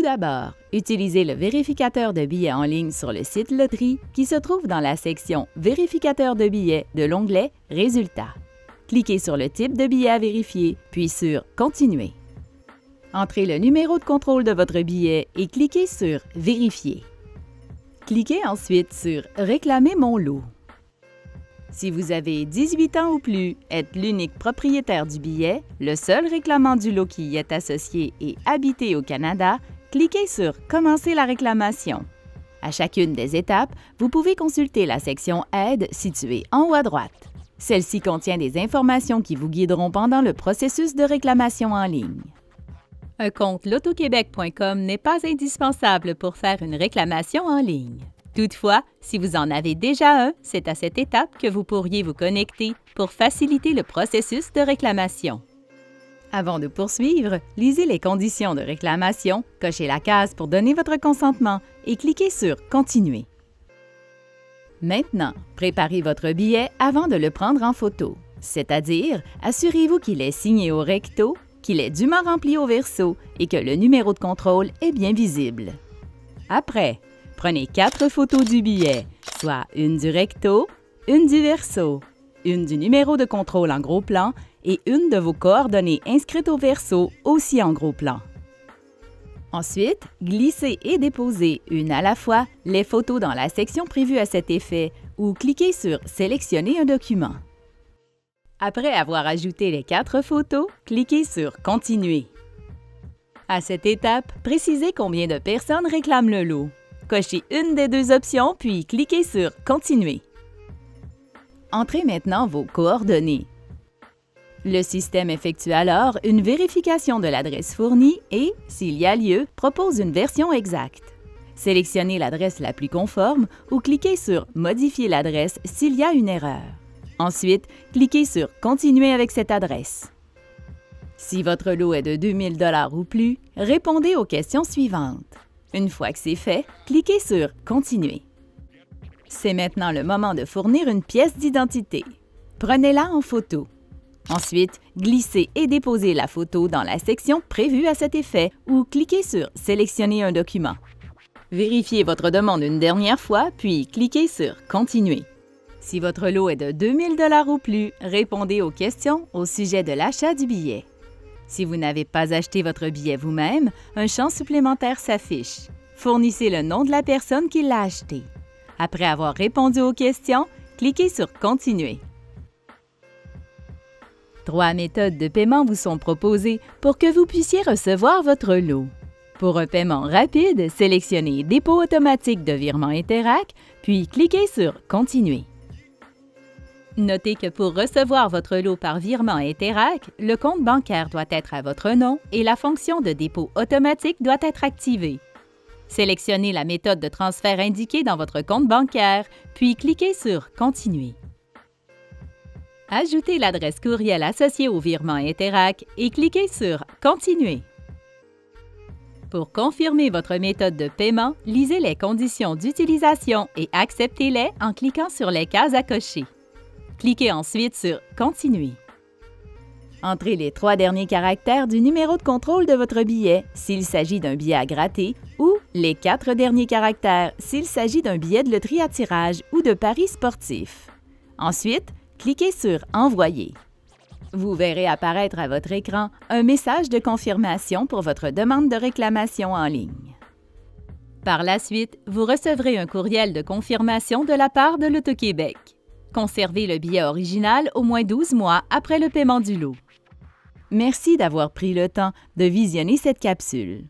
d'abord, utilisez le vérificateur de billets en ligne sur le site Loterie qui se trouve dans la section Vérificateur de billets de l'onglet Résultats. Cliquez sur le type de billet à vérifier, puis sur Continuer. Entrez le numéro de contrôle de votre billet et cliquez sur Vérifier. Cliquez ensuite sur Réclamer mon lot. Si vous avez 18 ans ou plus, êtes l'unique propriétaire du billet, le seul réclamant du lot qui y est associé et habité au Canada, cliquez sur Commencer la réclamation. À chacune des étapes, vous pouvez consulter la section Aide située en haut à droite. Celle-ci contient des informations qui vous guideront pendant le processus de réclamation en ligne. Un compte lotoquebec.com n'est pas indispensable pour faire une réclamation en ligne. Toutefois, si vous en avez déjà un, c'est à cette étape que vous pourriez vous connecter pour faciliter le processus de réclamation. Avant de poursuivre, lisez les conditions de réclamation, cochez la case pour donner votre consentement et cliquez sur Continuer. Maintenant, préparez votre billet avant de le prendre en photo, c'est-à-dire assurez-vous qu'il est signé au recto, qu'il est dûment rempli au verso et que le numéro de contrôle est bien visible. Après, prenez 4 photos du billet, soit une du recto, une du verso, une du numéro de contrôle en gros plan et une de vos coordonnées inscrites au verso aussi en gros plan. Ensuite, glissez et déposez une à la fois les photos dans la section prévue à cet effet ou cliquez sur « Sélectionner un document ». Après avoir ajouté les 4 photos, cliquez sur « Continuer ». À cette étape, précisez combien de personnes réclament le lot. Cochez une des 2 options, puis cliquez sur « Continuer ». Entrez maintenant vos coordonnées. Le système effectue alors une vérification de l'adresse fournie et, s'il y a lieu, propose une version exacte. Sélectionnez l'adresse la plus conforme ou cliquez sur « Modifier l'adresse » s'il y a une erreur. Ensuite, cliquez sur « Continuer avec cette adresse ». Si votre lot est de 2 000 $ ou plus, répondez aux questions suivantes. Une fois que c'est fait, cliquez sur « Continuer ». C'est maintenant le moment de fournir une pièce d'identité. Prenez-la en photo. Ensuite, glissez et déposez la photo dans la section prévue à cet effet ou cliquez sur « Sélectionner un document ». Vérifiez votre demande une dernière fois, puis cliquez sur « Continuer ». Si votre lot est de 2 000 $ ou plus, répondez aux questions au sujet de l'achat du billet. Si vous n'avez pas acheté votre billet vous-même, un champ supplémentaire s'affiche. Fournissez le nom de la personne qui l'a acheté. Après avoir répondu aux questions, cliquez sur « Continuer ». 3 méthodes de paiement vous sont proposées pour que vous puissiez recevoir votre lot. Pour un paiement rapide, sélectionnez « Dépôt automatique de virement Interac », puis cliquez sur « Continuer ». Notez que pour recevoir votre lot par virement Interac, le compte bancaire doit être à votre nom et la fonction de dépôt automatique doit être activée. Sélectionnez la méthode de transfert indiquée dans votre compte bancaire, puis cliquez sur « Continuer ». Ajoutez l'adresse courriel associée au virement Interac et cliquez sur « Continuer ». Pour confirmer votre méthode de paiement, lisez les conditions d'utilisation et acceptez-les en cliquant sur les cases à cocher. Cliquez ensuite sur « Continuer ». Entrez les 3 derniers caractères du numéro de contrôle de votre billet s'il s'agit d'un billet à gratter ou les 4 derniers caractères s'il s'agit d'un billet de loterie à tirage ou de paris sportif. Ensuite, cliquez sur « Envoyer ». Vous verrez apparaître à votre écran un message de confirmation pour votre demande de réclamation en ligne. Par la suite, vous recevrez un courriel de confirmation de la part de Loto-Québec. Conservez le billet original au moins 12 mois après le paiement du lot. Merci d'avoir pris le temps de visionner cette capsule.